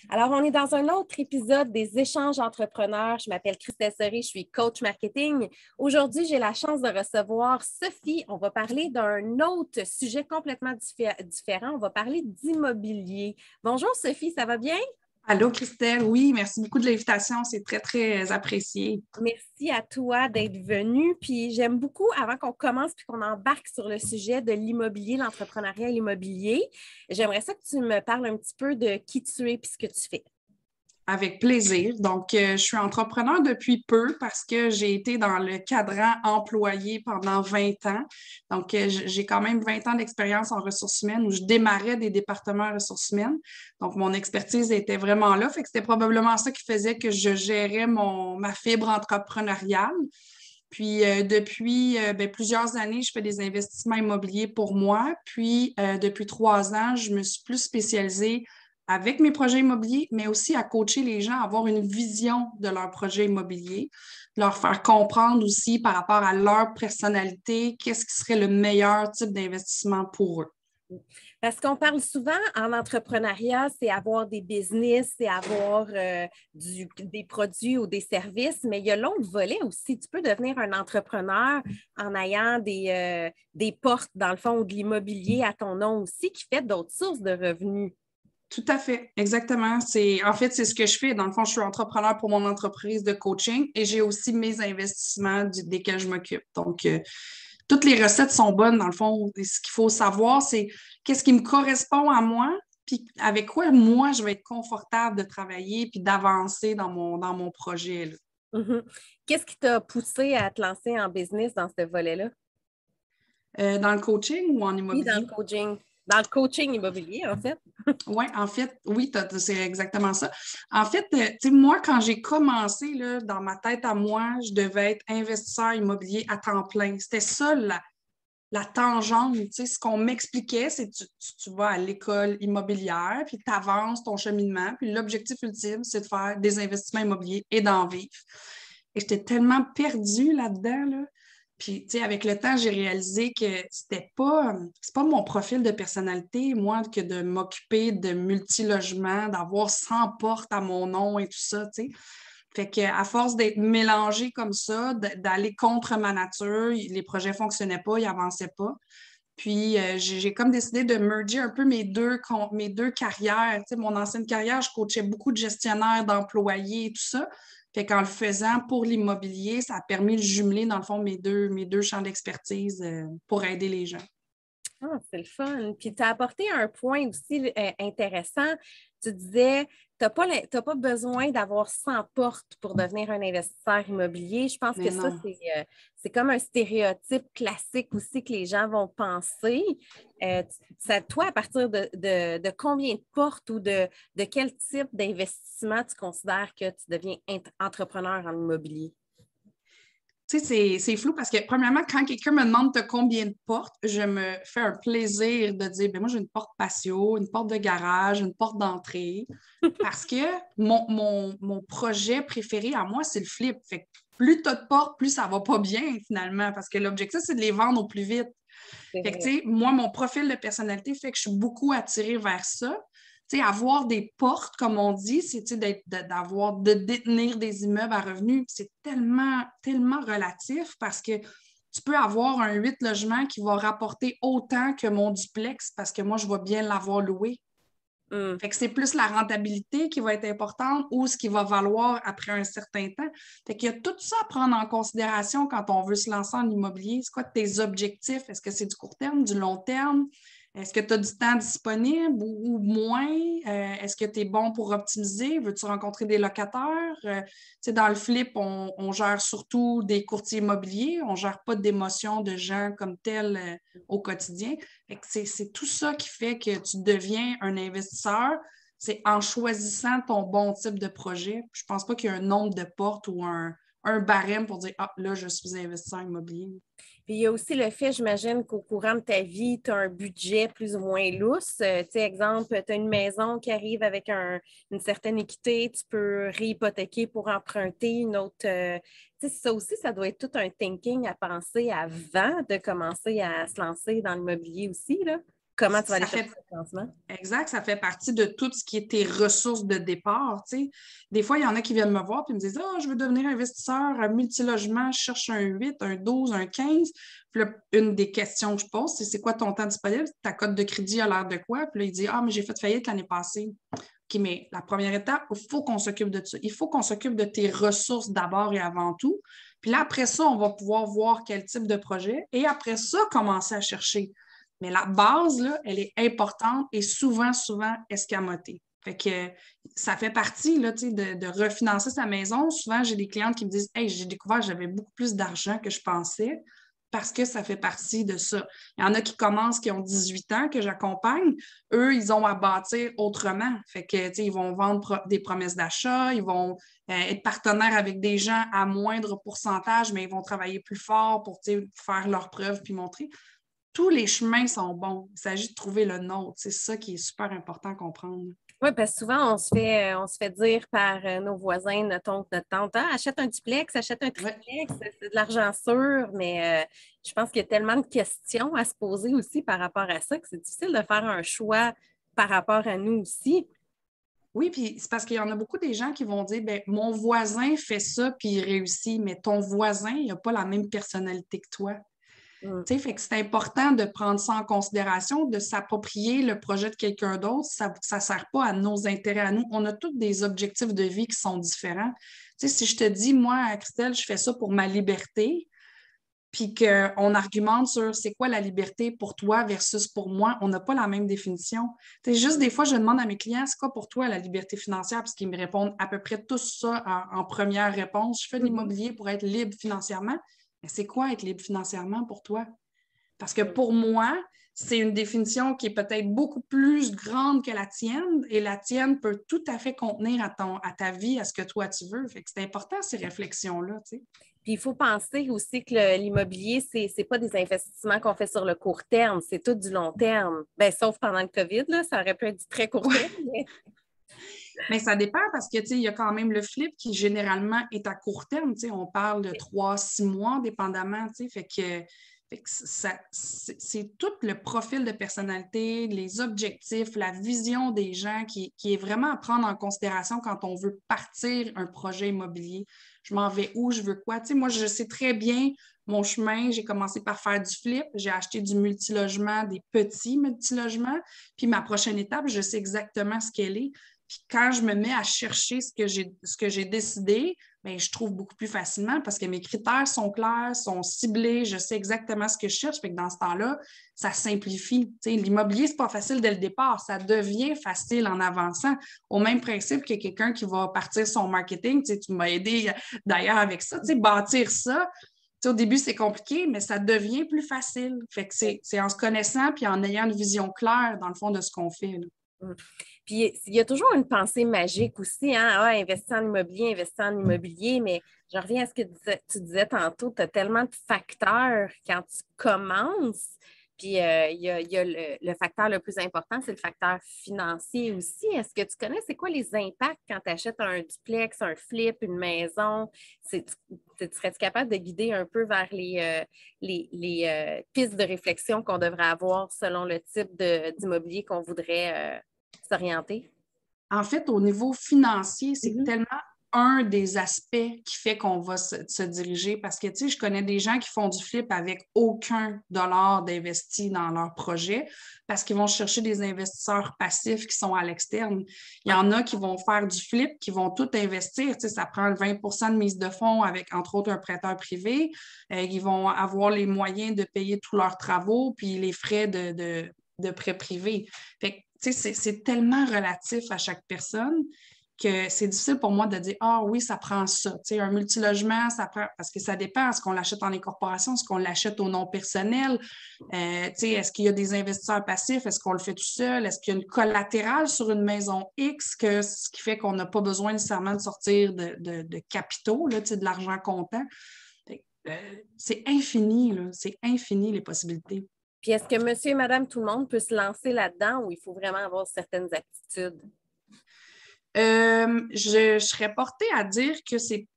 Alors, on est dans un autre épisode des échanges entrepreneurs. Je m'appelle Christelle Serré, je suis coach marketing. Aujourd'hui, j'ai la chance de recevoir Sophie. On va parler d'un autre sujet complètement différent. On va parler d'immobilier. Bonjour Sophie, ça va bien? Allô, Christelle. Oui, merci beaucoup de l'invitation. C'est très, très apprécié. Merci à toi d'être venue. Puis j'aime beaucoup, avant qu'on commence puis qu'on embarque sur le sujet de l'immobilier, l'entrepreneuriat immobilier, j'aimerais ça que tu me parles un petit peu de qui tu es et ce que tu fais. Avec plaisir. Donc, je suis entrepreneur depuis peu parce que j'ai été dans le cadran employé pendant 20 ans. Donc, j'ai quand même 20 ans d'expérience en ressources humaines où je démarrais des départements ressources humaines. Donc, mon expertise était vraiment là. Fait que c'était probablement ça qui faisait que je gérais ma fibre entrepreneuriale. Puis depuis plusieurs années, je fais des investissements immobiliers pour moi. Puis depuis 3 ans, je me suis plus spécialisée avec mes projets immobiliers, mais aussi à coacher les gens à avoir une vision de leur projet immobilier, leur faire comprendre aussi par rapport à leur personnalité, qu'est-ce qui serait le meilleur type d'investissement pour eux. Parce qu'on parle souvent en entrepreneuriat, c'est avoir des business, c'est avoir des produits ou des services, mais il y a l'autre volet aussi. Tu peux devenir un entrepreneur en ayant des portes, dans le fond, ou de l'immobilier à ton nom aussi, qui fait d'autres sources de revenus. Tout à fait, exactement. En fait, c'est ce que je fais. Dans le fond, je suis entrepreneur pour mon entreprise de coaching et j'ai aussi mes investissements desquels je m'occupe. Donc, toutes les recettes sont bonnes, dans le fond. Et ce qu'il faut savoir, c'est qu'est-ce qui me correspond à moi, puis avec quoi moi, je vais être confortable de travailler puis d'avancer dans mon projet, là. Mhm. Qu'est-ce qui t'a poussé à te lancer en business dans ce volet-là? Dans le coaching ou en Oui, dans le immobilier? coaching. Dans le coaching immobilier, en fait. Oui, en fait, oui, c'est exactement ça. En fait, tu sais, moi, quand j'ai commencé, là, dans ma tête à moi, je devais être investisseur immobilier à temps plein. C'était ça la tangente. Tu sais, ce qu'on m'expliquait, c'est que tu vas à l'école immobilière, puis tu avances ton cheminement, puis l'objectif ultime, c'est de faire des investissements immobiliers et d'en vivre. Et j'étais tellement perdue là-dedans, là. Puis, tu sais, avec le temps, j'ai réalisé que c'est pas mon profil de personnalité, moi, que de m'occuper de multi-logements, d'avoir 100 portes à mon nom et tout ça, tu sais. Fait qu'à force d'être mélangée comme ça, d'aller contre ma nature, les projets ne fonctionnaient pas, ils n'avançaient pas. Puis, j'ai comme décidé de merger un peu mes deux carrières. Tu sais, mon ancienne carrière, je coachais beaucoup de gestionnaires, d'employés et tout ça. Fait qu'en le faisant pour l'immobilier, ça a permis de jumeler, dans le fond, mes deux champs d'expertise pour aider les gens. Ah, c'est le fun. Puis tu as apporté un point aussi intéressant. Tu disais, t'as pas besoin d'avoir 100 portes pour devenir un investisseur immobilier. Je pense que Mais ça, non. c'est comme un stéréotype classique aussi que les gens vont penser. Toi, à partir de combien de portes ou de quel type d'investissement tu considères que tu deviens entrepreneur en immobilier? Tu sais, c'est flou parce que, premièrement, quand quelqu'un me demande t'as combien de portes, je me fais un plaisir de dire, ben moi, j'ai une porte patio, une porte de garage, une porte d'entrée. Parce que mon projet préféré à moi, c'est le flip. Fait que plus tu as de portes, plus ça va pas bien, finalement. Parce que l'objectif, c'est de les vendre au plus vite. C'est Fait que, vrai. tu sais, moi, mon profil de personnalité fait que je suis beaucoup attirée vers ça. Tu sais, avoir des portes, comme on dit, c'est, tu sais, de détenir des immeubles à revenus. C'est tellement, tellement relatif parce que tu peux avoir un 8 logements qui va rapporter autant que mon duplex parce que moi, je vais bien l'avoir loué. Hum. Fait que c'est plus la rentabilité qui va être importante ou ce qui va valoir après un certain temps. Fait qu'il y a tout ça à prendre en considération quand on veut se lancer en immobilier. C'est quoi tes objectifs? Est-ce que c'est du court terme, du long terme? Est-ce que tu as du temps disponible ou moins? Est-ce que tu es bon pour optimiser? Veux-tu rencontrer des locataires? Tu sais, dans le flip, on gère surtout des courtiers immobiliers. On ne gère pas d'émotions de gens comme tels au quotidien. Fait que c'est tout ça qui fait que tu deviens un investisseur. C'est en choisissant ton bon type de projet. Je pense pas qu'il y a un nombre de portes ou un barème pour dire, ah, là, je suis investisseur immobilier. Puis il y a aussi le fait, j'imagine, qu'au courant de ta vie, tu as un budget plus ou moins lousse. Tu sais, exemple, tu as une maison qui arrive avec une certaine équité, tu peux réhypothéquer pour emprunter une autre. Tu sais, ça aussi, ça doit être tout un thinking à penser avant de commencer à se lancer dans l'immobilier aussi, là. Comment tu vas aller Ça chercher fait ce financement? Exact, ça fait partie de tout ce qui est tes ressources de départ. Tu sais. Des fois, il y en a qui viennent me voir et me disent je veux devenir investisseur à multilogement, je cherche un 8, un 12, un 15. Puis là, une des questions que je pose, c'est quoi ton temps disponible? Ta cote de crédit a l'air de quoi? Puis là, il dit mais j'ai fait faillite l'année passée. OK, mais la première étape, il faut qu'on s'occupe de ça. Il faut qu'on s'occupe de tes ressources d'abord et avant tout. Puis là, après ça, on va pouvoir voir quel type de projet et après ça, commencer à chercher. Mais la base, là, elle est importante et souvent, souvent escamotée. Fait que ça fait partie là, de refinancer sa maison. Souvent, j'ai des clientes qui me disent Hey, j'ai découvert que j'avais beaucoup plus d'argent que je pensais parce que ça fait partie de ça. Il y en a qui commencent, qui ont 18 ans, que j'accompagne. Eux, ils ont à bâtir autrement. Fait que, ils vont vendre des promesses d'achat, ils vont être partenaires avec des gens à moindre pourcentage, mais ils vont travailler plus fort pour faire leurs preuves puis montrer tous les chemins sont bons. Il s'agit de trouver le nôtre. C'est ça qui est super important à comprendre. Oui, parce que souvent, on se fait dire par nos voisins, notre oncle, notre tante, achète un duplex, achète un Ouais. triplex, c'est de l'argent sûr, mais je pense qu'il y a tellement de questions à se poser aussi par rapport à ça que c'est difficile de faire un choix par rapport à nous aussi. Oui, puis c'est parce qu'il y en a beaucoup des gens qui vont dire mon voisin fait ça puis il réussit, mais ton voisin, il n'a pas la même personnalité que toi. Mm. Fait que c'est important de prendre ça en considération, de s'approprier le projet de quelqu'un d'autre. Ça ne sert pas à nos intérêts à nous. On a tous des objectifs de vie qui sont différents. Si je te dis, moi, Christelle, je fais ça pour ma liberté, puis qu'on argumente sur c'est quoi la liberté pour toi versus pour moi, on n'a pas la même définition. Juste des fois, je demande à mes clients, c'est quoi pour toi la liberté financière, parce qu'ils me répondent à peu près tous ça en première réponse. Je fais de Mhm. l'immobilier pour être libre financièrement. Mais c'est quoi être libre financièrement pour toi? Parce que Mm. pour moi, c'est une définition qui est peut-être beaucoup plus grande que la tienne et la tienne peut tout à fait contenir à ta vie, à ce que toi tu veux. Fait que c'est important ces réflexions-là, tu sais. Puis il faut penser aussi que l'immobilier, c'est pas des investissements qu'on fait sur le court terme, c'est tout du long terme. Bien, sauf pendant le COVID, là, ça aurait pu être du très court terme, mais Mais ça dépend parce que, tu sais, il y a quand même le flip qui généralement est à court terme. Tu sais, on parle de 3, 6 mois, dépendamment, tu sais. Fait que c'est tout le profil de personnalité, les objectifs, la vision des gens qui est vraiment à prendre en considération quand on veut partir un projet immobilier. Je m'en vais où, je veux quoi. Tu sais, moi, je sais très bien mon chemin. J'ai commencé par faire du flip. J'ai acheté du multilogement, des petits multilogements. Puis ma prochaine étape, je sais exactement ce qu'elle est. Puis quand je me mets à chercher ce que j'ai décidé, bien, je trouve beaucoup plus facilement parce que mes critères sont clairs, sont ciblés, je sais exactement ce que je cherche. Fait que dans ce temps-là, ça simplifie. Tu sais, l'immobilier, c'est pas facile dès le départ. Ça devient facile en avançant. Au même principe que quelqu'un qui va partir son marketing. Tu sais, tu m'as aidé d'ailleurs avec ça. Tu sais, bâtir ça, tu sais, au début, c'est compliqué, mais ça devient plus facile. Fait que c'est en se connaissant puis en ayant une vision claire, dans le fond, de ce qu'on fait, là. mm. Puis il y a toujours une pensée magique aussi, hein? Ah, investir en immobilier, mais je reviens à ce que tu disais tantôt, tu as tellement de facteurs quand tu commences. Puis il y a le facteur le plus important, c'est le facteur financier aussi. Est-ce que tu connais, c'est quoi les impacts quand tu achètes un duplex, un flip, une maison? Serais-tu capable de guider un peu vers les pistes de réflexion qu'on devrait avoir selon le type d'immobilier qu'on voudrait s'orienter? En fait, au niveau financier, c'est Mhm. tellement un des aspects qui fait qu'on va se diriger parce que, tu sais, je connais des gens qui font du flip avec aucun dollar d'investi dans leur projet parce qu'ils vont chercher des investisseurs passifs qui sont à l'externe. Il y OK. en a qui vont faire du flip, qui vont tout investir. Tu sais, ça prend 20 de mise de fonds avec, entre autres, un prêteur privé. Ils vont avoir les moyens de payer tous leurs travaux puis les frais de prêt privé. Fait que, c'est tellement relatif à chaque personne que c'est difficile pour moi de dire ah oui, ça prend ça. Un multilogement, ça prend parce que ça dépend. Est-ce qu'on l'achète en incorporation? Est-ce qu'on l'achète au nom personnel? Est-ce qu'il y a des investisseurs passifs? Est-ce qu'on le fait tout seul? Est-ce qu'il y a une collatérale sur une maison X, ce qui fait qu'on n'a pas besoin nécessairement de sortir de capitaux, là, de l'argent comptant? C'est infini, là. C'est infini les possibilités. Puis est-ce que monsieur et madame tout le monde peut se lancer là-dedans ou il faut vraiment avoir certaines aptitudes? Je serais portée à dire que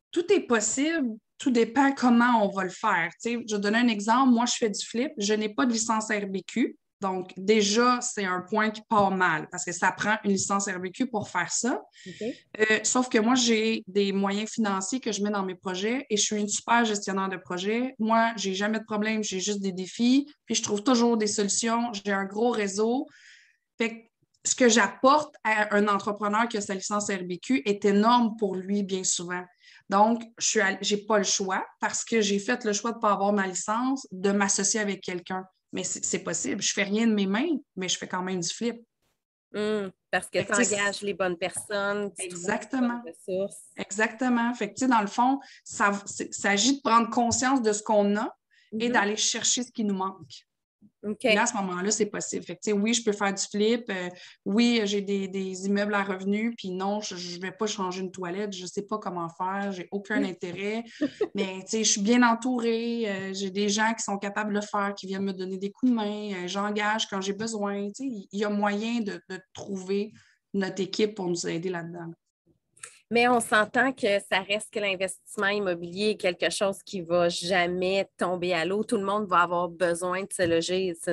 tout est possible, tout dépend comment on va le faire. Tu sais, je vais donner un exemple. Moi, je fais du flip. Je n'ai pas de licence RBQ. Donc, déjà, c'est un point qui part mal parce que ça prend une licence RVQ pour faire ça. OK. Sauf que moi, j'ai des moyens financiers que je mets dans mes projets et je suis une super gestionnaire de projet. Moi, j'ai jamais de problème, j'ai juste des défis, puis je trouve toujours des solutions. J'ai un gros réseau. Fait que ce que j'apporte à un entrepreneur qui a sa licence RBQ est énorme pour lui, bien souvent. Donc, je n'ai pas le choix parce que j'ai fait le choix de ne pas avoir ma licence, de m'associer avec quelqu'un. Mais c'est possible. Je ne fais rien de mes mains, mais je fais quand même du flip. Parce que Fait tu que, tu sais, engages les bonnes personnes, tu trouves les bonnes exactement. ressources. Exactement. Fait que, tu sais, dans le fond, s'agit de prendre conscience de ce qu'on a et Mhm. d'aller chercher ce qui nous manque. Puis là, OK. à ce moment-là, c'est possible. Fait que, tu sais, oui, je peux faire du flip. Oui, j'ai des immeubles à revenus. Puis non, je ne vais pas changer une toilette. Je ne sais pas comment faire. J'ai aucun intérêt. Mais, tu sais, je suis bien entourée. J'ai des gens qui sont capables de le faire, qui viennent me donner des coups de main. J'engage quand j'ai besoin. Tu sais, il y a moyen de trouver notre équipe pour nous aider là-dedans. Mais on s'entend que ça reste que l'investissement immobilier est quelque chose qui ne va jamais tomber à l'eau. Tout le monde va avoir besoin de se loger, se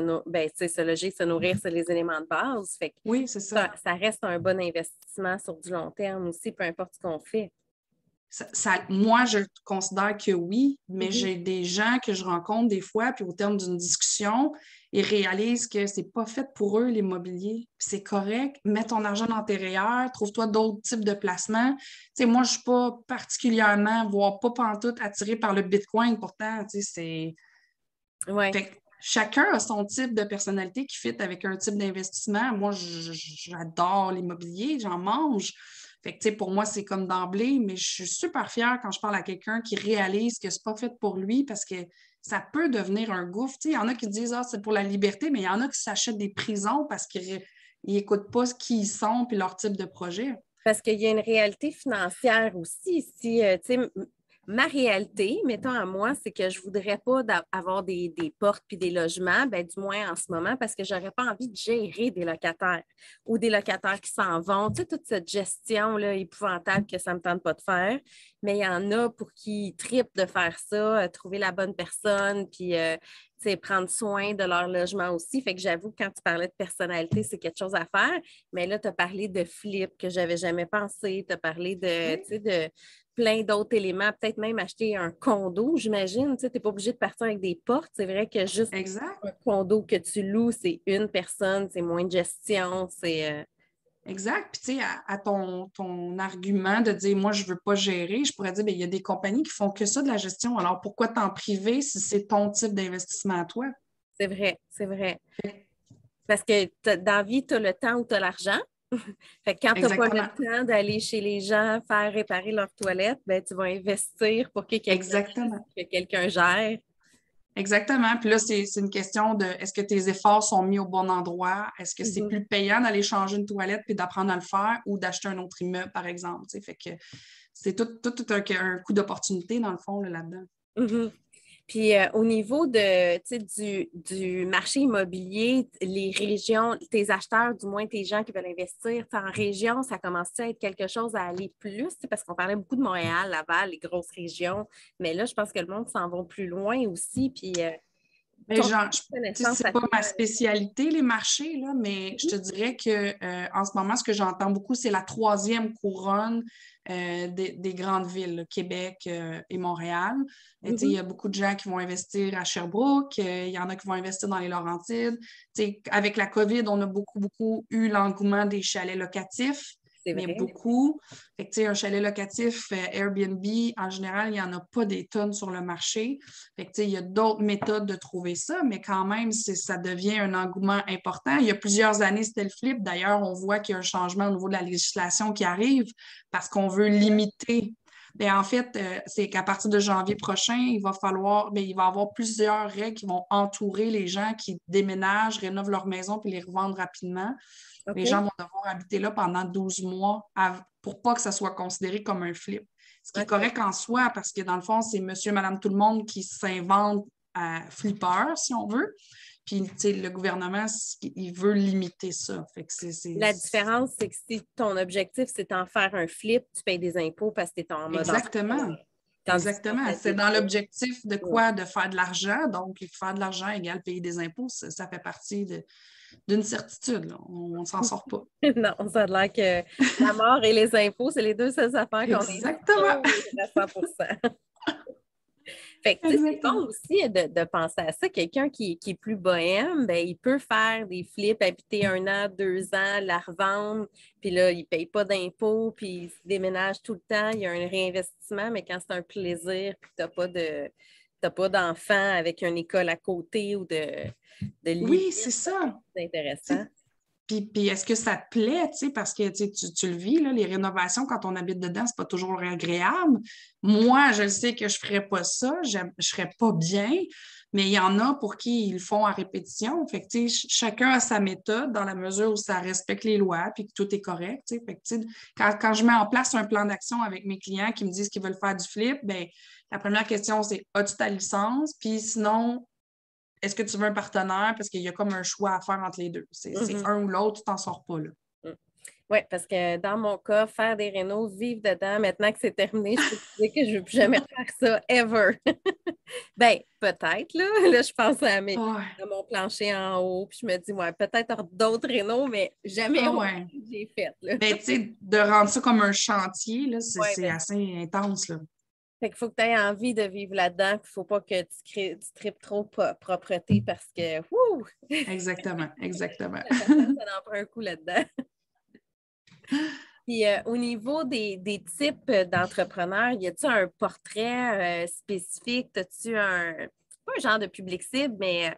loger, se nourrir, c'est les éléments de base. Fait que Oui, c'est ça. ça reste un bon investissement sur du long terme aussi, peu importe ce qu'on fait. Moi, je considère que oui, mais Mhm. j'ai des gens que je rencontre des fois, puis au terme d'une discussion, ils réalisent que c'est pas fait pour eux, l'immobilier. Puis c'est correct, mets ton argent dans tes REER, trouve-toi d'autres types de placements. Tu sais, moi, je suis pas particulièrement, voire pas pantoute attirée par le Bitcoin, pourtant, tu sais, c'est... Ouais. Fait que chacun a son type de personnalité qui fit avec un type d'investissement. Moi, j'adore l'immobilier, j'en mange. Fait que, tu sais, pour moi, c'est comme d'emblée, mais je suis super fière quand je parle à quelqu'un qui réalise que c'est pas fait pour lui parce que ça peut devenir un gouffre. Tu sais, il y en a qui disent, ah, c'est pour la liberté, mais il y en a qui s'achètent des prisons parce qu'ils n'écoutent pas qui ils sont puis leur type de projet. Parce qu'il y a une réalité financière aussi. Si, tu sais, ma réalité, mettons à moi, c'est que je ne voudrais pas avoir des portes puis des logements, ben, du moins en ce moment, parce que je n'aurais pas envie de gérer des locataires ou des locataires qui s'en vont. Tu sais, toute cette gestion là, épouvantable que ça ne me tente pas de faire. Mais il y en a pour qui tripent de faire ça, trouver la bonne personne, puis tu sais, prendre soin de leur logement aussi. Fait que j'avoue, quand tu parlais de personnalité, c'est quelque chose à faire. Mais là, tu as parlé de flip que je n'avais jamais pensé. Tu as parlé de, tu sais, de plein d'autres éléments. Peut-être même acheter un condo, j'imagine. Tu n'es pas obligé de partir avec des portes. C'est vrai que juste Exact. un condo que tu loues, c'est une personne, c'est moins de gestion. Exact. Puis, tu sais, à ton argument de dire, moi, je ne veux pas gérer, je pourrais dire, bien, il y a des compagnies qui font que ça de la gestion. Alors, pourquoi t'en priver si c'est ton type d'investissement à toi? C'est vrai, c'est vrai. Parce que dans la vie, tu as le temps ou tu as l'argent. Fait que quand tu n'as pas le Exactement. temps d'aller chez les gens faire réparer leur toilette, ben, tu vas investir pour Exactement. que quelqu'un gère. Exactement. Puis là, c'est une question de est-ce que tes efforts sont mis au bon endroit? Est-ce que c'est Mhm. plus payant d'aller changer une toilette puis d'apprendre à le faire ou d'acheter un autre immeuble, par exemple? Tu sais, fait que c'est tout un coup d'opportunité, dans le fond, là-dedans. Mhm. Puis au niveau de, tu sais, du marché immobilier, les régions, tes acheteurs, du moins tes gens qui veulent investir, en région, ça commence à être quelque chose à aller plus, tu sais, parce qu'on parlait beaucoup de Montréal, Laval, les grosses régions, mais là, je pense que le monde s'en va plus loin aussi. Puis Mais ton genre, tu sais, connaissance c'est à pas toi. ma spécialité, les marchés, là, mais je te dirais que en ce moment, ce que j'entends beaucoup, c'est la troisième couronne des grandes villes, là, Québec et Montréal. Tu sais, il y Mhm. a beaucoup de gens qui vont investir à Sherbrooke, il y en a qui vont investir dans les Laurentides. Tu sais, avec la COVID, on a beaucoup eu l'engouement des chalets locatifs, C'est mais vrai. beaucoup. Fait que, tu sais, un chalet locatif Airbnb, en général, il n'y en a pas des tonnes sur le marché. Fait que, tu sais, il y a d'autres méthodes de trouver ça, mais quand même, ça devient un engouement important. Il y a plusieurs années, c'était le flip. D'ailleurs, on voit qu'il y a un changement au niveau de la législation qui arrive parce qu'on veut limiter. Bien, en fait, c'est qu'à partir de janvier prochain, il va y avoir plusieurs règles qui vont entourer les gens qui déménagent, rénovent leur maison puis les revendent rapidement. Les gens OK. vont devoir habiter là pendant 12 mois pour pas que ça soit considéré comme un flip. Ce qui est OK. correct en soi, parce que dans le fond, c'est monsieur, madame, tout le monde qui s'invente à flipper, si on veut. Puis, tu sais, le gouvernement, il veut limiter ça. Fait que La différence, c'est que si ton objectif, c'est d'en faire un flip, tu payes des impôts parce que tu es en mode Exactement. entrepreneur. Exactement. C'est dans l'objectif de quoi? De faire de l'argent. Donc, faire de l'argent égale payer des impôts, ça fait partie d'une certitude. Là. On ne s'en sort pas. Non, ça a l'air que la mort et les impôts, c'est les deux seules affaires qu'on est Exactement. sûrs à 100%. Fait que, tu sais, c'est bon aussi de penser à ça. Quelqu'un qui est plus bohème, ben, il peut faire des flips, habiter 1 an, 2 ans, la revendre, puis là, il ne paye pas d'impôts, puis il se déménage tout le temps. Il y a un réinvestissement, mais quand c'est un plaisir, puis tu n'as pas d'enfant avec une école à côté ou de limite, oui, c'est ça. C'est intéressant. Puis est-ce que ça te plaît, tu sais, parce que tu le vis, là, les rénovations, quand on habite dedans, c'est pas toujours agréable. Moi, je sais que je ferais pas ça, je serais pas bien, mais il y en a pour qui ils le font à répétition. Fait que, tu sais, chacun a sa méthode dans la mesure où ça respecte les lois puis que tout est correct, tu sais. Fait que, tu sais, quand je mets en place un plan d'action avec mes clients qui me disent qu'ils veulent faire du flip, bien, la première question, c'est as-tu ta licence? Puis sinon, est-ce que tu veux un partenaire? Parce qu'il y a comme un choix à faire entre les deux. C'est un ou l'autre, tu t'en sors pas, là. Oui, parce que dans mon cas, faire des rénaux, vivre dedans, maintenant que c'est terminé, je peux te dire que je ne veux plus jamais faire ça, ever. Ben, peut-être, là. Là, je pense à mon plancher en haut, puis je me dis, ouais, peut-être d'autres rénaux, mais jamais autant que j'ai fait, là. Mais tu sais, de rendre ça comme un chantier, là, c'est Ben, assez intense, là. fait qu'il faut que tu aies envie de vivre là-dedans, puis il ne faut pas que tu tripes trop propreté parce que, wouh! Exactement, exactement. La personne, ça en prend un coup là-dedans. Puis au niveau des types d'entrepreneurs, y a-t-il un portrait spécifique? As-tu pas un genre de public cible, mais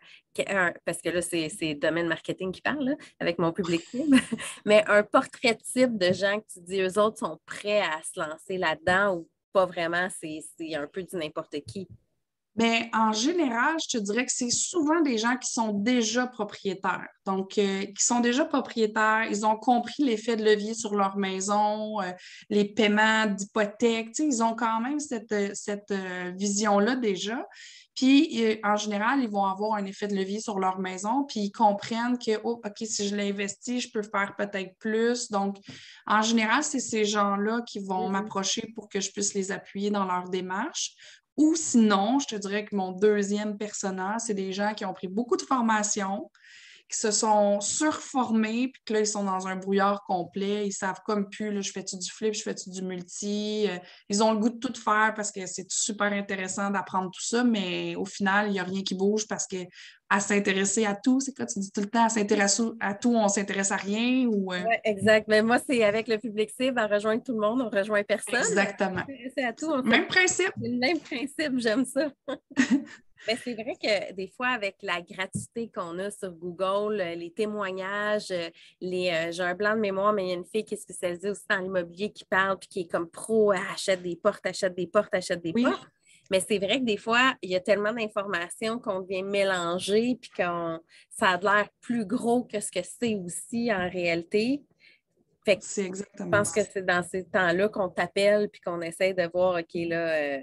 parce que là, c'est domaine marketing qui parle là, avec mon public cible, mais un portrait type de gens que tu dis, eux autres sont prêts à se lancer là-dedans ou pas vraiment, c'est un peu du n'importe qui. Mais en général, je te dirais que c'est souvent des gens qui sont déjà propriétaires. Donc, qui sont déjà propriétaires, ils ont compris l'effet de levier sur leur maison, les paiements d'hypothèque. Tu sais, ils ont quand même cette vision-là déjà. Puis, en général, ils vont avoir un effet de levier sur leur maison, puis ils comprennent que, oh, OK, si je l'investis, je peux faire peut-être plus. Donc, en général, c'est ces gens-là qui vont m'approcher pour que je puisse les appuyer dans leur démarche. Ou sinon, je te dirais que mon deuxième personnage, c'est des gens qui ont pris beaucoup de formations, qui se sont surformés, puis que là, ils sont dans un brouillard complet. Ils savent comme plus, là, je fais-tu du flip, je fais-tu du multi. Ils ont le goût de tout faire parce que c'est super intéressant d'apprendre tout ça, mais au final, il n'y a rien qui bouge parce que à s'intéresser à tout, c'est quoi, tu dis tout le temps, à s'intéresser à tout, on s'intéresse à rien ou... Oui, exact. Mais moi, c'est avec le public cible, à rejoindre tout le monde, on rejoint personne. Exactement. S'intéresser à tout, Même principe. C'est le même principe, j'aime ça. Mais c'est vrai que des fois, avec la gratuité qu'on a sur Google, les témoignages, j'ai un blanc de mémoire, mais il y a une fille qui est spécialisée aussi dans l'immobilier qui parle puis qui est comme pro, elle achète des portes, achète des portes, achète des portes. Mais c'est vrai que des fois, il y a tellement d'informations qu'on devient mélangé puis ça a l'air plus gros que ce que c'est aussi en réalité. Fait que C'est je exactement pense que c'est dans ces temps-là qu'on t'appelle puis qu'on essaie de voir, OK, là,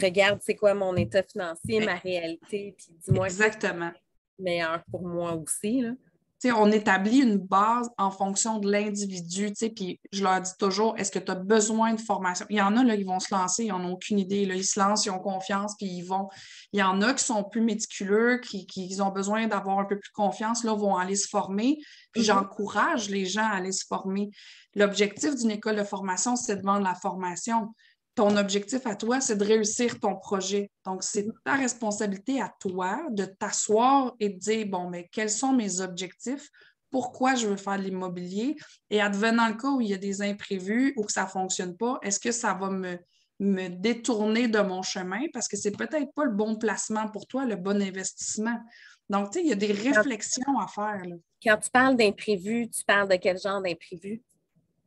regarde, c'est quoi mon état financier, ma réalité, puis dis-moi qu'est-ce qui Exactement. est meilleur pour moi aussi, là. Tu sais, on établit une base en fonction de l'individu, tu sais, puis je leur dis toujours, est-ce que tu as besoin de formation? Il y en a, là, ils vont se lancer, ils n'en ont aucune idée, là, ils se lancent, ils ont confiance, puis ils vont. Il y en a qui sont plus méticuleux, qui ont besoin d'avoir un peu plus confiance, là, vont aller se former, puis j'encourage les gens à aller se former. L'objectif d'une école de formation, c'est de vendre la formation. Ton objectif à toi, c'est de réussir ton projet. Donc, c'est ta responsabilité à toi de t'asseoir et de dire, bon, mais quels sont mes objectifs? Pourquoi je veux faire de l'immobilier? Et advenant le cas où il y a des imprévus ou que ça ne fonctionne pas, est-ce que ça va me détourner de mon chemin? Parce que c'est peut-être pas le bon placement pour toi, le bon investissement. Donc, tu sais, il y a des réflexions à faire, là. Quand tu parles d'imprévu, tu parles de quel genre d'imprévu?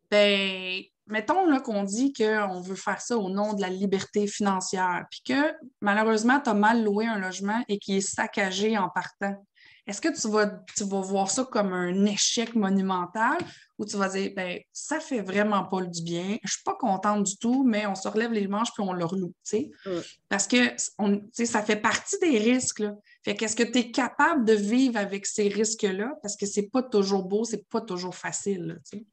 Ben, mettons là, qu'on dit qu'on veut faire ça au nom de la liberté financière, puis que malheureusement, tu as mal loué un logement et qui est saccagé en partant. Est-ce que tu vas voir ça comme un échec monumental ou tu vas dire, ben, ça fait vraiment pas du bien, je ne suis pas contente du tout, mais on se relève les manches puis on le reloue, tu sais? Parce que tu sais, ça fait partie des risques, là. Fait qu'est-ce que tu es capable de vivre avec ces risques-là? Parce que c'est pas toujours beau, c'est pas toujours facile, là, tu sais?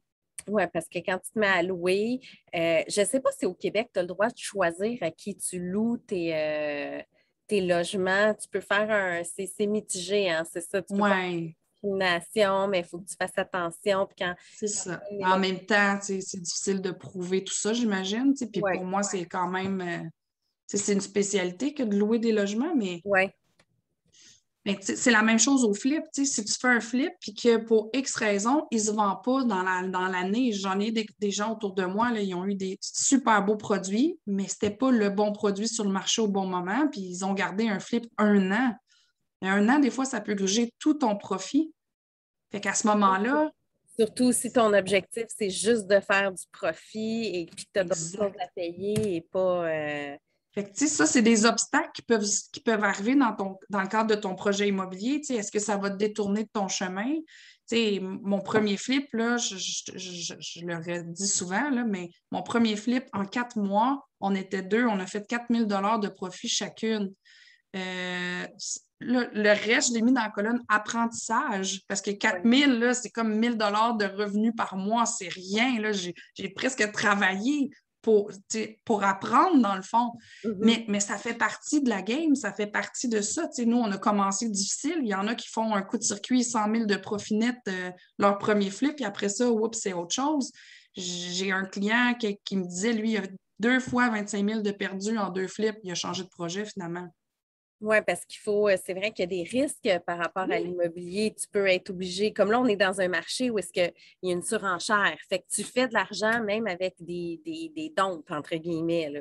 Oui, parce que quand tu te mets à louer, je ne sais pas si au Québec, tu as le droit de choisir à qui tu loues tes logements. Tu peux faire c'est mitigé, hein, c'est ça. Tu peux faire Ouais, une discrimination, mais il faut que tu fasses attention. Puis quand c'est ça. les En logements. même temps, tu sais, c'est difficile de prouver tout ça, j'imagine. Tu sais. Puis Oui, pour moi, c'est quand même, tu sais, c'est une spécialité que de louer des logements, mais oui, tu sais, c'est la même chose au flip. Tu sais, si tu fais un flip puis que pour X raisons, il ne se vend pas dans l'année, j'en ai des gens autour de moi, là, ils ont eu des super beaux produits, mais ce n'était pas le bon produit sur le marché au bon moment, puis ils ont gardé un flip 1 an. Et 1 an, des fois, ça peut gruger tout ton profit. Fait qu'à ce moment-là, surtout si ton objectif, c'est juste de faire du profit et puis que tu as d'autres choses exact. à payer et pas. Fait que, tu sais, ça, c'est des obstacles qui peuvent arriver dans le cadre de ton projet immobilier. Tu sais, est-ce que ça va te détourner de ton chemin? Tu sais, mon premier flip, là, je le redis souvent, là, mais mon premier flip, en 4 mois, on était deux, on a fait 4 000 $ de profit chacune. Le reste, je l'ai mis dans la colonne apprentissage parce que 4 000, là, c'est comme 1 000 $ de revenus par mois, c'est rien. Là. J'ai presque travaillé pour apprendre, dans le fond. Mhm. Mais ça fait partie de la game, ça fait partie de ça. Nous, on a commencé difficile. Il y en a qui font un coup de circuit 100 000 de profit net leur premier flip, puis après ça, oups, c'est autre chose. J'ai un client qui me disait, lui, il a 2 fois 25 000 de perdu en 2 flips. Il a changé de projet finalement. Oui, parce c'est vrai qu'il y a des risques par rapport à Oui. l'immobilier. Tu peux être obligé, comme là, on est dans un marché où est-ce qu'il y a une surenchère. Fait que tu fais de l'argent même avec des dons, entre guillemets, là.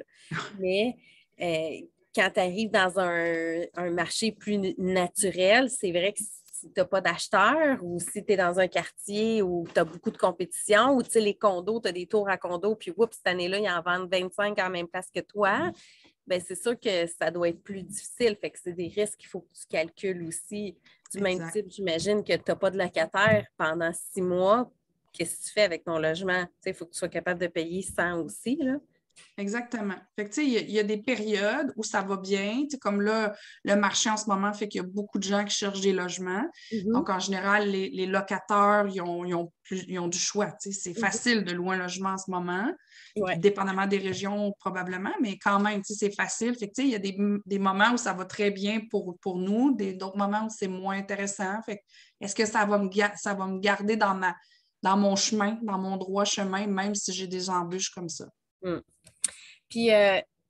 Mais quand tu arrives dans un marché plus naturel, c'est vrai que si tu n'as pas d'acheteur ou si tu es dans un quartier où tu as beaucoup de compétition, ou tu sais, les condos, tu as des tours à condos, puis oups, cette année-là, ils en vendent 25 en même place que toi. Ben, c'est sûr que ça doit être plus difficile. Fait que c'est des risques qu'il faut que tu calcules aussi. Du même Exact. type, j'imagine que tu n'as pas de locataire pendant 6 mois. Qu'est-ce que tu fais avec ton logement? Il faut que tu sois capable de payer 100 aussi, là. Exactement. Fait que, tu sais, il y a des périodes où ça va bien. Tu sais, comme là, le marché en ce moment fait qu'il y a beaucoup de gens qui cherchent des logements. Mhm. Donc, en général, les locataires, ils ont du choix. Tu sais, c'est Mhm. facile de louer un logement en ce moment, Ouais. dépendamment des régions probablement, mais quand même, tu sais, c'est facile. Fait que, tu sais, il y a des moments où ça va très bien pour nous, d'autres moments où c'est moins intéressant. Fait que, est-ce que ça va me garder dans mon chemin, dans mon droit chemin, même si j'ai des embûches comme ça? Mm. Puis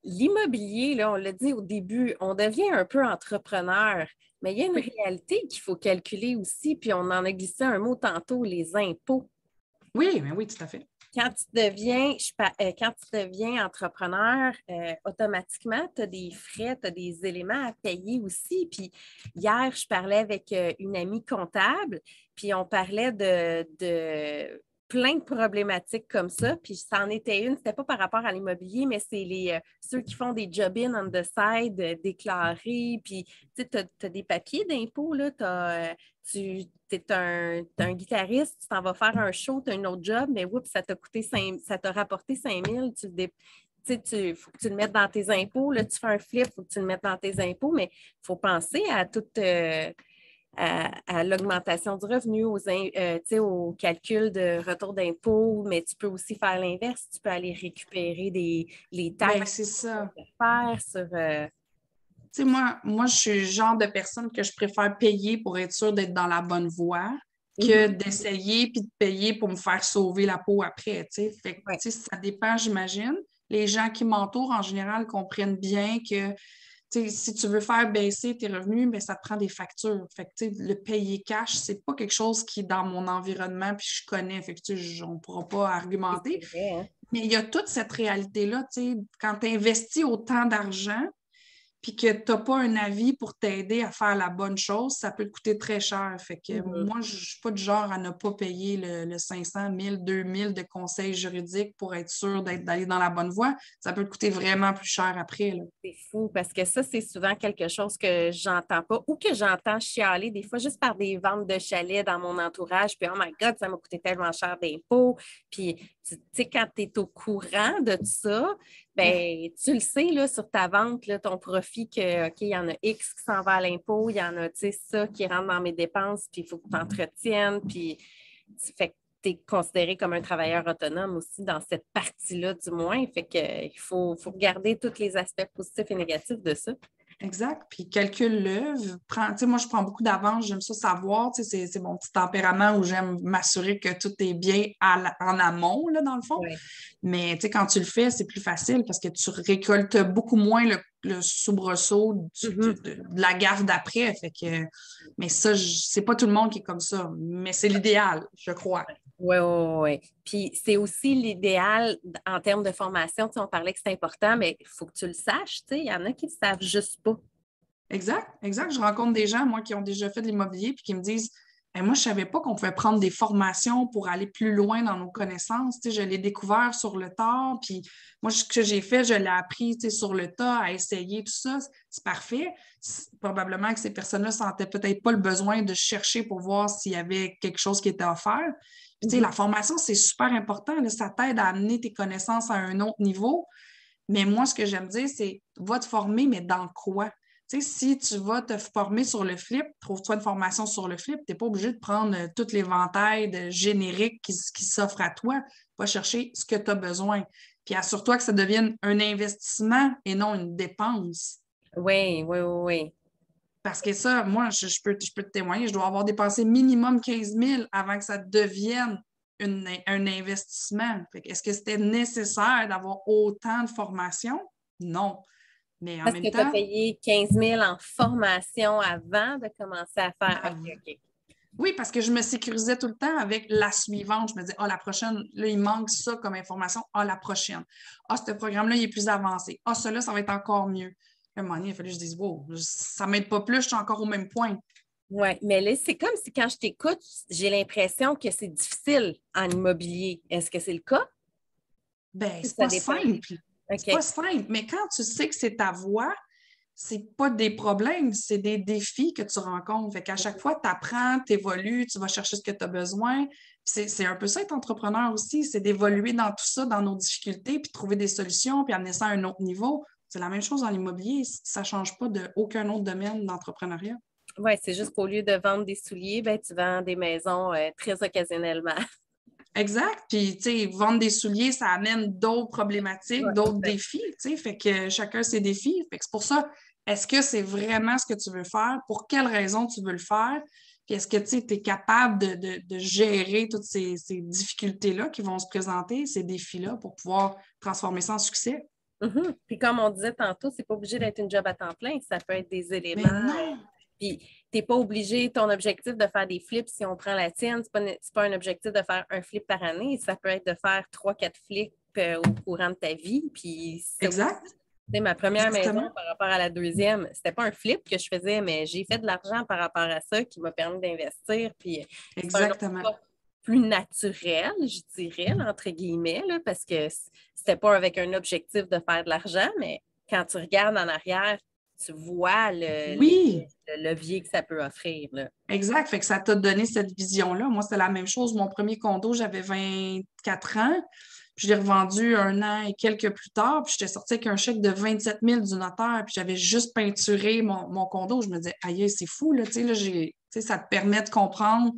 l'immobilier, là, on l'a dit au début, on devient un peu entrepreneur, mais il y a une Oui. réalité qu'il faut calculer aussi, puis on en a glissé un mot tantôt, les impôts. Oui, mais oui, tout à fait. Quand tu deviens entrepreneur, automatiquement, tu as des frais, tu as des éléments à payer aussi. Puis hier, je parlais avec une amie comptable, puis on parlait de plein de problématiques comme ça. Puis c'en était une, c'était pas par rapport à l'immobilier, mais c'est ceux qui font des job-in on the side, déclarés. Puis tu as des papiers d'impôt, là, tu t'es un guitariste, tu t'en vas faire un show, tu as un autre job, mais oups, ça t'a rapporté 5 000, il faut que tu le mettes dans tes impôts. Là, tu fais un flip, il faut que tu le mettes dans tes impôts, mais il faut penser à l'augmentation du revenu, au calcul de retour d'impôt, mais tu peux aussi faire l'inverse. Tu peux aller récupérer les Ben, taxes c'est ça. de faire sur. Tu sais, moi, je suis le genre de personne que je préfère payer pour être sûre d'être dans la bonne voie que Mhm. d'essayer puis de payer pour me faire sauver la peau après, tu sais. Fait que, Ouais. tu sais, ça dépend, j'imagine. Les gens qui m'entourent, en général, comprennent bien que, tu sais, si tu veux faire baisser tes revenus, ben, ça te prend des factures. Fait que, tu sais, le payer cash, c'est pas quelque chose qui est dans mon environnement puis je connais. Fait que, tu sais, on pourra pas argumenter. C'est vrai, hein? Mais il y a toute cette réalité-là, tu sais, quand tu investis autant d'argent, puis que tu n'as pas un avis pour t'aider à faire la bonne chose, ça peut te coûter très cher. Fait que Mhm. moi, je ne suis pas du genre à ne pas payer le 500, 1000, 2000 de conseils juridiques pour être sûr d'aller dans la bonne voie. Ça peut te coûter vraiment plus cher après, là. C'est fou parce que ça, c'est souvent quelque chose que j'entends pas ou que j'entends chialer des fois juste par des ventes de chalets dans mon entourage. Puis, oh my God, ça m'a coûté tellement cher d'impôts. Puis, tu sais, quand tu es au courant de tout ça, Ouais. ben tu le sais, là, sur ta vente, là, ton profit, que, OK, il y en a X qui s'en va à l'impôt, il y en a, tu sais, ça qui rentre dans mes dépenses, puis il faut que tu entretiennes. Puis, fait que tu es considéré comme un travailleur autonome aussi dans cette partie-là, du moins. Fait qu'il faut regarder tous les aspects positifs et négatifs de ça. Exact. Puis calcule-le. Tu sais, moi, je prends beaucoup d'avance. J'aime ça savoir. Tu sais, c'est mon petit tempérament où j'aime m'assurer que tout est bien en amont, là, dans le fond. Ouais. Mais tu sais, quand tu le fais, c'est plus facile parce que tu récoltes beaucoup moins le soubresaut de la gaffe d'après. Fait que, mais ça, c'est pas tout le monde qui est comme ça. Mais c'est l'idéal, je crois. Oui, oui, oui. Puis c'est aussi l'idéal en termes de formation. Tu sais, on parlait que c'est important, mais il faut que tu le saches. Tu sais, il y en a qui ne le savent juste pas. Exact, exact. Je rencontre des gens, moi, qui ont déjà fait de l'immobilier puis qui me disent moi, je ne savais pas qu'on pouvait prendre des formations pour aller plus loin dans nos connaissances. Tu sais, je l'ai découvert sur le tard, puis moi, ce que j'ai fait, je l'ai appris, tu sais, sur le tas, à essayer, tout ça. C'est parfait. Probablement que ces personnes-là ne sentaient peut-être pas le besoin de chercher pour voir s'il y avait quelque chose qui était offert. Puis, tu sais, la formation, c'est super important, là. Ça t'aide à amener tes connaissances à un autre niveau. Mais moi, ce que j'aime dire, c'est va te former, mais dans quoi? Tu sais, si tu vas te former sur le flip, trouve-toi une formation sur le flip, tu n'es pas obligé de prendre tout l'éventail de générique qui s'offre à toi. Va chercher ce que tu as besoin. Puis assure-toi que ça devienne un investissement et non une dépense. Oui, oui, oui, oui. Parce que ça, moi, je peux te témoigner, je dois avoir dépensé minimum 15 000 avant que ça devienne un investissement. Est-ce que c'était nécessaire d'avoir autant de formation? Non. Mais en Parce même que tu as temps, payé 15 000 en formation avant de commencer à faire. OK, OK. oui, parce que je me sécurisais tout le temps avec la suivante. Je me disais, ah, la prochaine, là, il manque ça comme information. Ah, la prochaine. Ah, ce programme-là, il est plus avancé. Ah, celui-là, ça va être encore mieux. À un moment donné, il a fallu que je dise, wow, ça ne m'aide pas plus, je suis encore au même point. Oui, mais là, c'est comme si quand je t'écoute, j'ai l'impression que c'est difficile en immobilier. Est-ce que c'est le cas? Ben, Ou c'est ça pas dépend? simple. C'est pas OK. simple. Mais quand tu sais que c'est ta voie, c'est pas des problèmes, c'est des défis que tu rencontres. Fait qu'à chaque fois, tu apprends, tu évolues, tu vas chercher ce que tu as besoin. C'est un peu ça être entrepreneur aussi, c'est d'évoluer dans tout ça, dans nos difficultés, puis trouver des solutions, puis amener ça à un autre niveau. C'est la même chose dans l'immobilier, ça ne change pas d'aucun autre domaine d'entrepreneuriat. Oui, c'est juste qu'au lieu de vendre des souliers, ben, tu vends des maisons très occasionnellement. Exact. Puis, tu sais, vendre des souliers, ça amène d'autres problématiques, Ouais, d'autres exact. défis, tu sais. Fait que chacun ses défis. Fait que c'est pour ça, est-ce que c'est vraiment ce que tu veux faire? Pour quelles raisons tu veux le faire? Puis est-ce que tu es capable de gérer toutes ces difficultés-là qui vont se présenter, ces défis-là, pour pouvoir transformer ça en succès? Mhm. Puis comme on disait tantôt, c'est pas obligé d'être une job à temps plein. Ça peut être des éléments. Mais non! Puis tu n'es pas obligé, ton objectif de faire des flips, si on prend la tienne, c'est pas un objectif de faire un flip par année. Ça peut être de faire 3, 4 flips au courant de ta vie. Puis ça aussi, Exact. ma première maison Exactement. par rapport à la deuxième, c'était pas un flip que je faisais, mais j'ai fait de l'argent par rapport à ça qui m'a permis d'investir. Puis c'est un autre Exactement. pas plus naturel, je dirais, là, entre guillemets, là, parce que c'était pas avec un objectif de faire de l'argent, mais quand tu regardes en arrière, tu vois Oui! le levier que ça peut offrir. Là. Exact. Fait que ça t'a donné cette vision-là. Moi, c'était la même chose. Mon premier condo, j'avais 24 ans. Puis je l'ai revendu un an et quelques plus tard. Puis j'étais sortie avec un chèque de 27 000 du notaire. Puis j'avais juste peinturé mon condo. Je me disais, aïe, c'est fou, là. Tu sais, là, ça te permet de comprendre.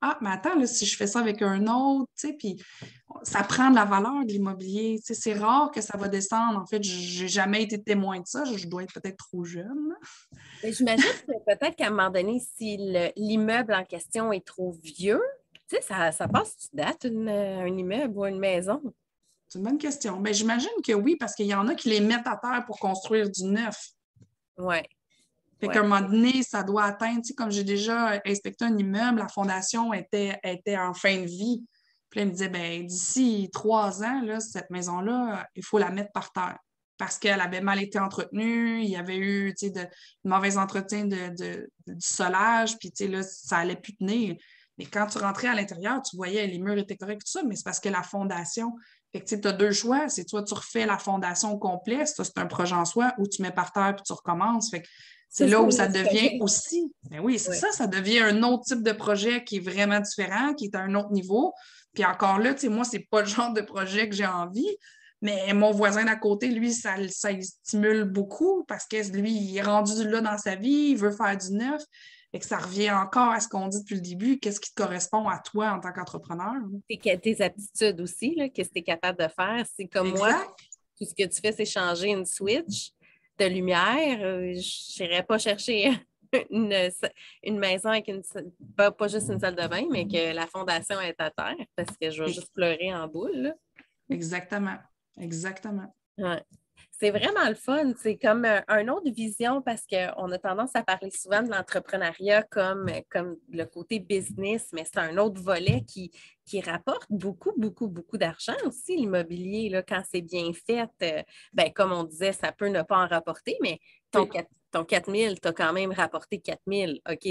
Ah, mais attends, là, si je fais ça avec un autre, tu sais, puis ça prend de la valeur de l'immobilier. Tu sais, c'est rare que ça va descendre. En fait, j'ai jamais été témoin de ça. Je dois être peut-être trop jeune. Mais j'imagine que peut-être qu'à un moment donné, si l'immeuble en question est trop vieux, tu sais, ça passe-tu date, un immeuble ou une maison? C'est une bonne question. Mais j'imagine que oui, parce qu'il y en a qui les mettent à terre pour construire du neuf. Oui, Fait oui. qu'à un moment donné, ça doit atteindre, tu sais, comme j'ai déjà inspecté un immeuble, la fondation était en fin de vie. Puis là, il me disait, ben d'ici 3 ans, là, cette maison-là, il faut la mettre par terre. Parce qu'elle avait mal été entretenue, il y avait eu, tu sais, de mauvais entretien du solage, puis tu sais, là, ça allait plus tenir. Mais quand tu rentrais à l'intérieur, tu voyais les murs étaient corrects, tout ça, mais c'est parce que la fondation. Fait que tu as deux choix. C'est soit tu refais la fondation au complet, ça c'est un projet en soi, ou tu mets par terre puis tu recommences. Fait que c'est Ça, là c'est où une ça autre devient projet. aussi. Ben oui, c'est Oui. ça, ça devient un autre type de projet qui est vraiment différent, qui est à un autre niveau. Puis encore là, tu sais, moi, c'est pas le genre de projet que j'ai envie. Mais mon voisin d'à côté, lui, ça le stimule beaucoup parce que lui, il est rendu là dans sa vie, il veut faire du neuf. Fait que ça revient encore à ce qu'on dit depuis le début. Qu'est-ce qui te correspond à toi en tant qu'entrepreneur? Tes aptitudes aussi, là, qu'est-ce que tu es capable de faire. C'est comme moi, Exact. tout ce que tu fais, c'est changer une switch de lumière. Je n'irais pas chercher une, une maison avec pas juste une salle de bain, mais que la fondation est à terre parce que je vais juste pleurer en boule. Là. Exactement. Exactement. Ouais. C'est vraiment le fun. C'est comme une autre vision parce qu'on a tendance à parler souvent de l'entrepreneuriat comme le côté business, mais c'est un autre volet qui rapporte beaucoup, beaucoup, beaucoup d'argent aussi, l'immobilier. Là, quand c'est bien fait, ben, comme on disait, ça peut ne pas en rapporter, mais ton 4 000, tu as quand même rapporté 4 000. OK,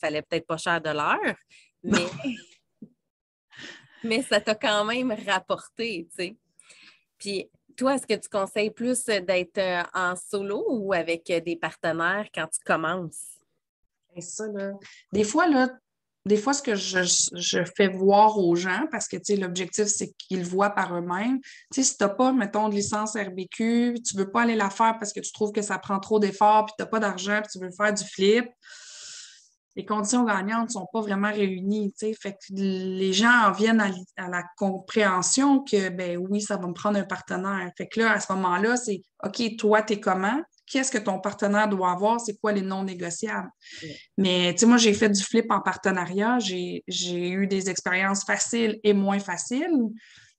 fallait peut-être pas cher de l'heure, mais ça t'a quand même rapporté, tu sais. Puis, toi, est-ce que tu conseilles plus d'être en solo ou avec des partenaires quand tu commences? Et ça, là, des fois, là, ce que je fais voir aux gens, parce que l'objectif, c'est qu'ils le voient par eux-mêmes. Si tu n'as pas, mettons, de licence RBQ, tu ne veux pas aller la faire parce que tu trouves que ça prend trop d'efforts, puis tu n'as pas d'argent, puis tu veux faire du flip, les conditions gagnantes ne sont pas vraiment réunies. Fait que les gens en viennent à la compréhension que, ben oui, ça va me prendre un partenaire. Fait que là, à ce moment-là, c'est OK, toi, tu es comment? Qu'est-ce que ton partenaire doit avoir? C'est quoi les non négociables? Ouais. Mais tu sais, moi, j'ai fait du flip en partenariat. J'ai eu des expériences faciles et moins faciles.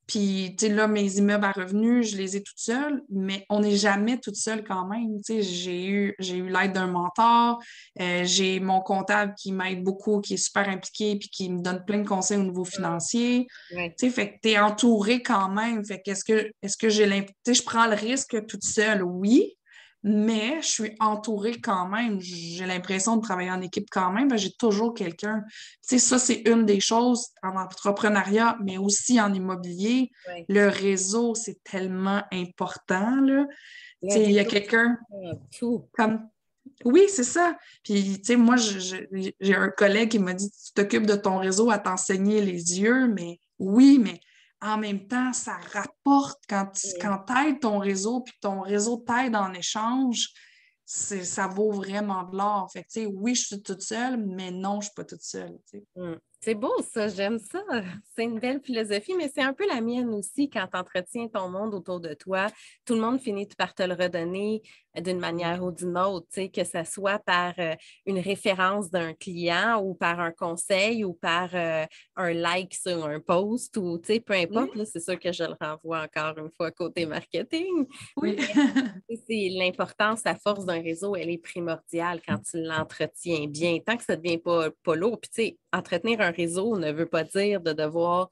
Puis, tu sais, là, mes immeubles à revenus, je les ai toutes seules, mais on n'est jamais toute seule quand même. Tu sais, j'ai eu l'aide d'un mentor. J'ai mon comptable qui m'aide beaucoup, qui est super impliqué, puis qui me donne plein de conseils au niveau financier. Ouais. Tu sais, fait que tu es entourée quand même. Fait que est-ce que j'ai l'impression, tu sais, je prends le risque toute seule? Oui, mais je suis entourée quand même. J'ai l'impression de travailler en équipe quand même. J'ai toujours quelqu'un. Tu sais, ça, c'est une des choses en entrepreneuriat, mais aussi en immobilier. Ouais. Le réseau, c'est tellement important, là. Tu Le sais, il y a réseau, quelqu'un tout. comme... Oui, c'est ça. Puis, tu sais, moi, j'ai un collègue qui m'a dit, tu t'occupes de ton réseau à t'enseigner les yeux, mais oui, mais en même temps, ça rapporte quand tu aides ton réseau, puis que ton réseau t'aide en échange, ça vaut vraiment de l'or. Fait que, tu sais, oui, je suis toute seule, mais non, je ne suis pas toute seule, tu sais. C'est beau, ça, j'aime ça. C'est une belle philosophie, mais c'est un peu la mienne aussi quand tu entretiens ton monde autour de toi. Tout le monde finit par te le redonner d'une manière ou d'une autre, tu sais, que ce soit par une référence d'un client ou par un conseil ou par un like sur un post ou, tu sais, peu importe, là, c'est sûr que je le renvoie encore une fois côté marketing. Oui. C'est l'importance, la force d'un réseau, elle est primordiale quand tu l'entretiens bien, tant que ça ne devient pas lourd. Puis, tu sais, entretenir un réseau ne veut pas dire de devoir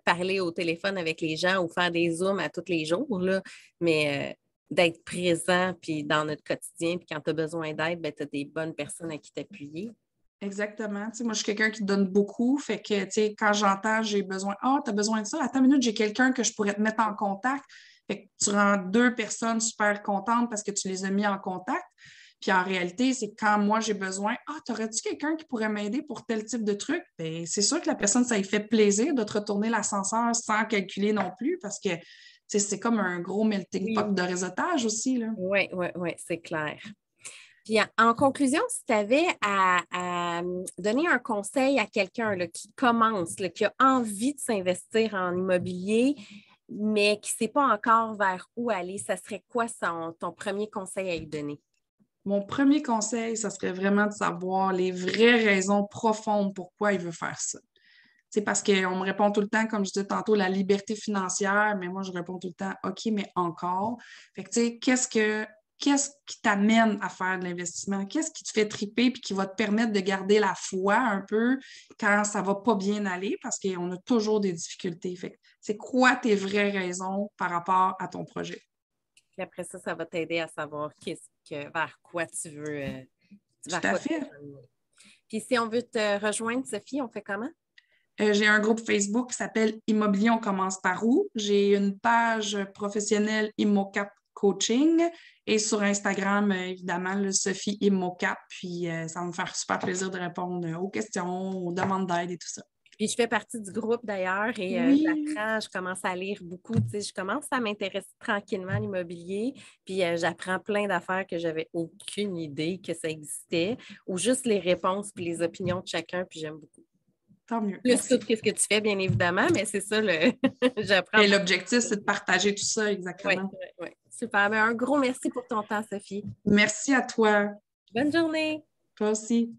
parler au téléphone avec les gens ou faire des Zooms à tous les jours, là, mais d'être présent puis dans notre quotidien. Puis quand tu as besoin d'aide, ben, tu as des bonnes personnes à qui t'appuyer. Exactement. Tu sais, moi, je suis quelqu'un qui donne beaucoup. Fait que, tu sais, quand j'entends, j'ai besoin, tu as besoin de ça. Attends une minute, j'ai quelqu'un que je pourrais te mettre en contact. Fait que tu rends deux personnes super contentes parce que tu les as mis en contact. Puis en réalité, c'est quand moi j'ai besoin, t'aurais-tu quelqu'un qui pourrait m'aider pour tel type de truc? Bien, c'est sûr que la personne, ça lui fait plaisir de te retourner l'ascenseur sans calculer non plus parce que, tu sais, c'est comme un gros melting pot Oui, de réseautage aussi, là. oui, oui, oui, c'est clair. Puis en conclusion, si tu avais à donner un conseil à quelqu'un là, qui commence, là, qui a envie de s'investir en immobilier, mais qui ne sait pas encore vers où aller, ça serait quoi ton premier conseil à lui donner? Mon premier conseil, ça serait vraiment de savoir les vraies raisons profondes pourquoi il veut faire ça. C'est parce qu'on me répond tout le temps, comme je disais tantôt, la liberté financière, mais moi, je réponds tout le temps, OK, mais encore. Fait que, tu sais, qu'est-ce qui t'amène à faire de l'investissement? Qu'est-ce qui te fait triper puis qui va te permettre de garder la foi un peu quand ça va pas bien aller parce qu'on a toujours des difficultés. Fait que, c'est quoi tes vraies raisons par rapport à ton projet? Puis après ça, ça va t'aider à savoir vers quoi tu veux, Tout vers à quoi tu veux fait. t'amener. Puis si on veut te rejoindre, Sophie, on fait comment? J'ai un groupe Facebook qui s'appelle Immobilier, on commence par où? J'ai une page professionnelle ImmoCap Coaching et sur Instagram, évidemment, le Sophie ImmoCap. Puis ça va me faire super plaisir de répondre aux questions, aux demandes d'aide et tout ça. Puis je fais partie du groupe d'ailleurs et Oui. j'apprends, je commence à lire beaucoup. Tu sais, je commence à m'intéresser tranquillement à l'immobilier. Puis j'apprends plein d'affaires que j'avais aucune idée que ça existait ou juste les réponses puis les opinions de chacun. Puis j'aime beaucoup. Tant mieux. Plus tout Merci. ce que tu fais, bien évidemment, mais c'est ça, j'apprends Et beaucoup. l'objectif, c'est de partager tout ça, Oui, exactement. oui, oui. Super. Ben, un gros merci pour ton temps, Sophie. Merci à toi. Bonne journée. Toi aussi.